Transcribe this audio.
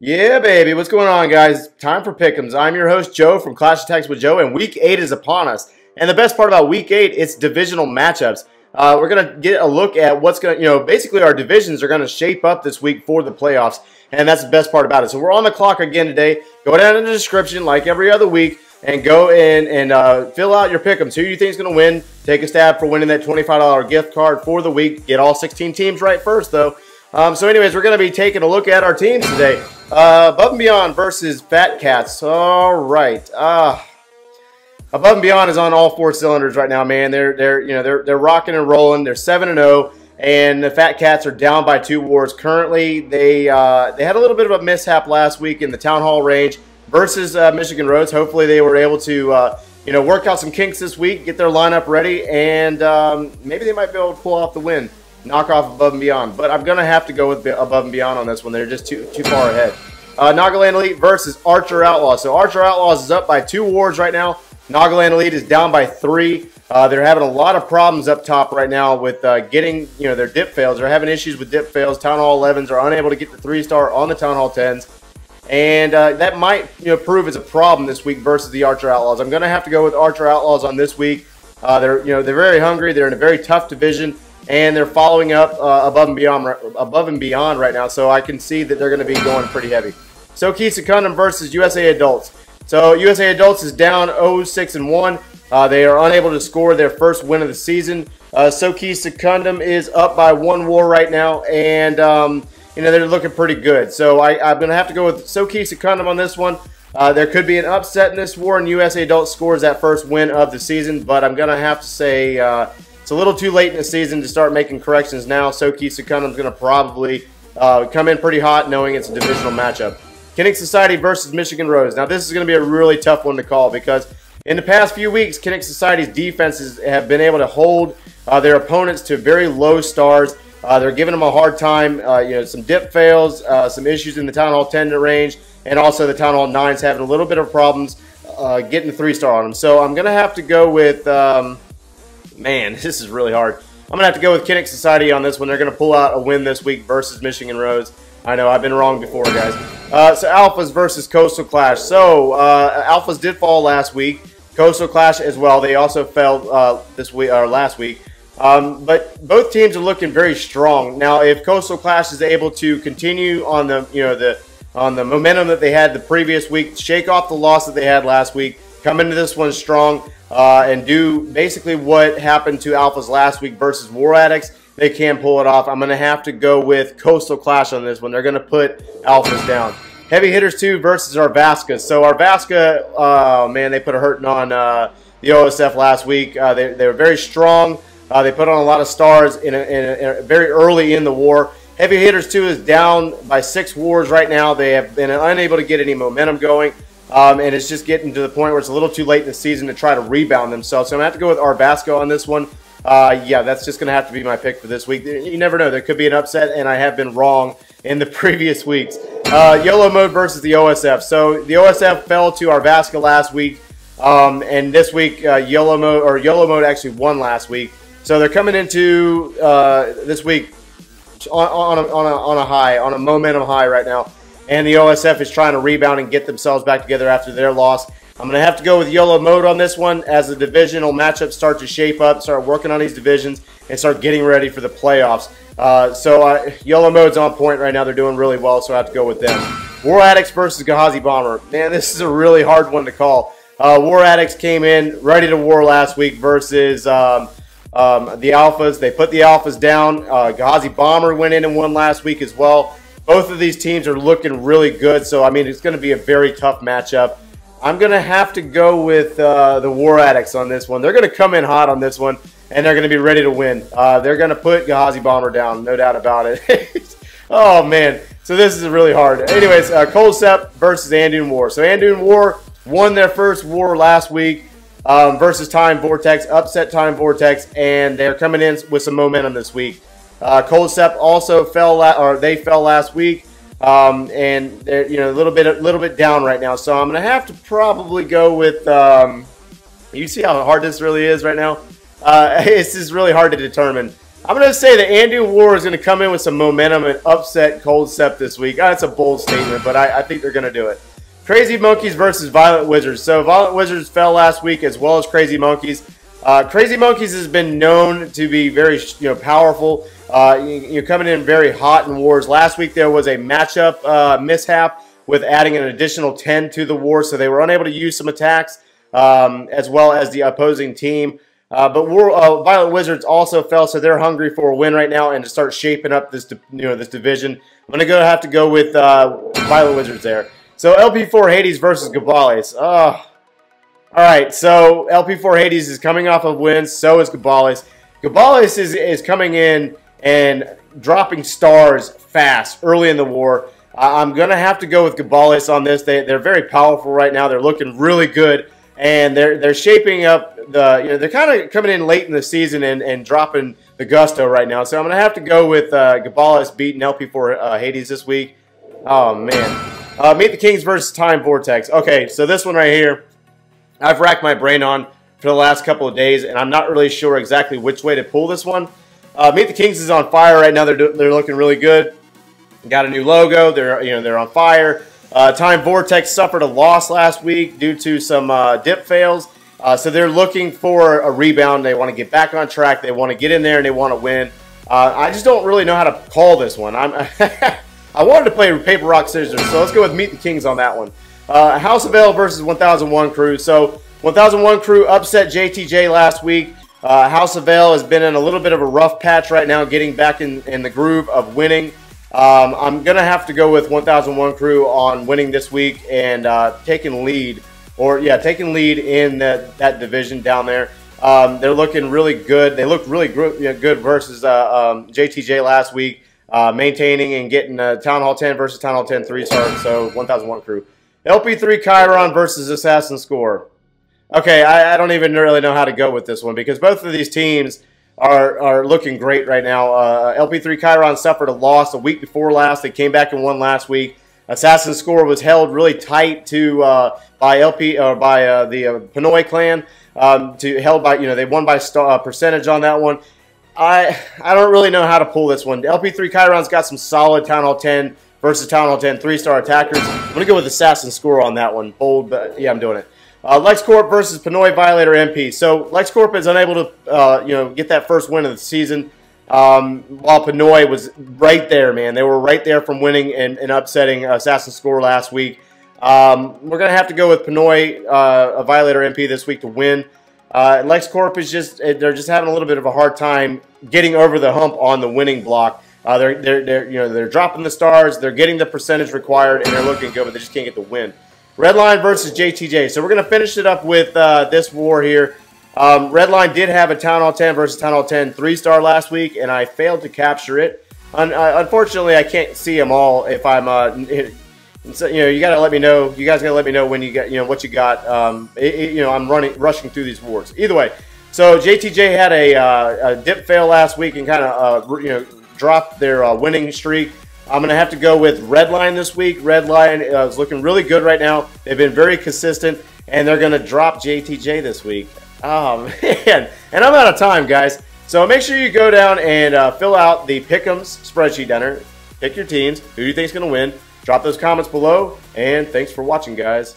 Yeah, baby. What's going on, guys? Time for Pick'ems. I'm your host, Joe, from Clash of Tactics with Joe, and Week 8 is upon us. And the best part about Week 8, it's divisional matchups. We're going to get a look at what's going to, basically our divisions are going to shape up this week for the playoffs, and that's the best part about it. So we're on the clock again today. Go down in the description like every other week and go in and fill out your Pick'ems. Who you think is going to win? Take a stab for winning that $25 gift card for the week. Get all 16 teams right first, though. So anyways, we're going to be taking a look at our teams today. Above and Beyond versus Fat Cats. All right. Above and Beyond is on all four cylinders right now, man. They're rocking and rolling. They're 7-0, and the Fat Cats are down by 2 wars. Currently, they had a little bit of a mishap last week in the Town Hall range versus Michigan Rose. Hopefully, they were able to work out some kinks this week, get their lineup ready, and maybe they might be able to pull off the win. Knock off Above and Beyond. But I'm going to have to go with Above and Beyond on this one. They're just too far ahead. Nagaland Elite versus Archer Outlaws. So Archer Outlaws is up by 2 wars right now. Nagaland Elite is down by 3. They're having a lot of problems up top right now with getting their dip fails. They're having issues with dip fails. Town Hall 11s are unable to get the 3-star on the Town Hall 10s. And that might prove as a problem this week versus the Archer Outlaws. I'm going to have to go with Archer Outlaws on this week. They're very hungry. They're in a very tough division. And they're following up Above and Beyond right now, so I can see that they're going to be going pretty heavy. Soki Secundum versus USA Adults. So USA Adults is down 0-6-1. They are unable to score their first win of the season. Soki Secundum is up by 1 war right now, and they're looking pretty good. So I'm going to have to go with Soki Secundum on this one. There could be an upset in this war, and USA Adults scores that first win of the season, but I'm going to have to say it's a little too late in the season to start making corrections now. Soki Secundum is going to probably come in pretty hot knowing it's a divisional matchup. Kinnick Society versus Michigan Rose. Now, this is going to be a really tough one to call because in the past few weeks, Kinnick Society's defenses have been able to hold their opponents to very low stars. They're giving them a hard time. Some dip fails, some issues in the Town Hall 10 range, and also the Town Hall 9s having a little bit of problems getting the 3-star on them. So I'm going to have to go with... Man, this is really hard. I'm going to have to go with Kinnick Society on this one. They're going to pull out a win this week versus Michigan Rose. I know, I've been wrong before, guys. So Alphas versus Coastal Clash. So Alphas did fall last week. Coastal Clash as well. They also fell this week or last week. But both teams are looking very strong. Now, if Coastal Clash is able to continue on the momentum that they had the previous week, shake off the loss that they had last week, come into this one strong, and do basically what happened to Alphas last week versus War Addicts, they can pull it off. I'm going to have to go with Coastal Clash on this one. They're going to put Alphas down. Heavy Hitters 2 versus Arvasca. So Arvasca, man, they put a hurting on the OSF last week. They were very strong. They put on a lot of stars very early in the war. Heavy Hitters 2 is down by 6 wars right now. They have been unable to get any momentum going. And it's just getting to the point where it's a little too late in the season to try to rebound themselves. So I'm going to have to go with Arvasca on this one. Yeah, that's just going to have to be my pick for this week. You never know. There could be an upset, and I have been wrong in the previous weeks. YOLO Mode versus the OSF. So the OSF fell to Arvasca last week, and this week YOLO Mode actually won last week. So they're coming into this week on a momentum high right now. And the OSF is trying to rebound and get themselves back together after their loss. I'm going to have to go with YOLO Mode on this one as the divisional matchups start to shape up, start working on these divisions, and start getting ready for the playoffs. YOLO Mode's on point right now. They're doing really well, so I have to go with them. War Addicts versus Gehazi Bomber. Man, this is a really hard one to call. War Addicts came in ready to war last week versus the Alphas. They put the Alphas down. Gehazi Bomber went in and won last week as well. Both of these teams are looking really good, so, I mean, it's going to be a very tough matchup. I'm going to have to go with the War Addicts on this one. They're going to come in hot on this one, and they're going to be ready to win. They're going to put Gehazi Bomber down, no doubt about it. Oh, man. So this is really hard. Anyways, Colsep versus Andoon War. So Andoon War won their first war last week versus Time Vortex, upset Time Vortex, and they're coming in with some momentum this week. Colsep also fell last week, and they're a little bit down right now. So I'm going to have to probably go with. You see how hard this really is right now. It's just really hard to determine. I'm going to say the Andy War is going to come in with some momentum and upset Cold Step this week. That's a bold statement, but I think they're going to do it. Crazy Monkeys versus Violent Wizards. So Violent Wizards fell last week as well as Crazy Monkeys. Crazy Monkeys has been known to be very powerful. You're coming in very hot in wars. Last week there was a matchup mishap with adding an additional 10 to the war, so they were unable to use some attacks as well as the opposing team. But Violent Wizards also fell, so they're hungry for a win right now and to start shaping up this this division. I'm gonna have to go with Violent Wizards there. So LP4 Hades versus Gabales. All right, so LP4 Hades is coming off of wins. So is Gabales. Gabales is coming in and dropping stars fast early in the war. I'm gonna have to go with Gabales on this. They're very powerful right now. They're looking really good, and they're shaping up the. They're kind of coming in late in the season and dropping the gusto right now. So I'm gonna have to go with Gabales beating LP4 Hades this week. Oh man. Meet the Kings versus Time Vortex. Okay, so this one right here, I've racked my brain on for the last couple of days, and I'm not really sure exactly which way to pull this one. Meet the Kings is on fire right now. They're looking really good. Got a new logo. They're on fire. Time Vortex suffered a loss last week due to some dip fails, so they're looking for a rebound. They want to get back on track. They want to get in there and they want to win. I just don't really know how to call this one. I wanted to play paper, rock, scissors, so let's go with Meet the Kings on that one. House of L versus 1001 Crew. So 1001 Crew upset JTJ last week. House of L has been in a little bit of a rough patch right now, getting back in the groove of winning. I'm going to have to go with 1001 Crew on winning this week and taking lead in that division down there. They're looking really good. They looked really good versus JTJ last week. Maintaining and getting Town Hall 10 versus Town Hall 10 3-star, so 1001 Crew. LP3 Chiron versus Assassin Score. Okay, I don't even really know how to go with this one because both of these teams are looking great right now. LP3 Chiron suffered a loss a week before last. They came back and won last week. Assassin Score was held really tight to by the Pinoy clan. They won by percentage on that one. I don't really know how to pull this one. LP3 Chiron's got some solid Town Hall 10 versus Town Hall 10 3-star attackers. I'm going to go with Assassin Score on that one. Bold, but yeah, I'm doing it. LexCorp versus Pinoy Violator MP. So LexCorp is unable to get that first win of the season, while Pinoy was right there, man. They were right there from winning and upsetting Assassin Score last week. We're going to have to go with Pinoy Violator MP this week to win. LexCorp is they're just having a little bit of a hard time getting over the hump on the winning block. They're dropping the stars, they're getting the percentage required, and they're looking good, but they just can't get the win. Redline versus JTJ. So we're going to finish it up with this war here. Redline did have a Town Hall 10 versus Town Hall 10 3-star last week, and I failed to capture it. Unfortunately, I can't see them all if I'm so, you got to let me know. You guys got to let me know when you get, what you got. I'm rushing through these wars. Either way, so JTJ had a dip fail last week and kind of, dropped their winning streak. I'm going to have to go with Redline this week. Redline is looking really good right now. They've been very consistent, and they're going to drop JTJ this week. Oh, man. And I'm out of time, guys. So make sure you go down and fill out the Pick'ems spreadsheet down there. Pick your teams. Who do you think is going to win? Drop those comments below, and thanks for watching, guys.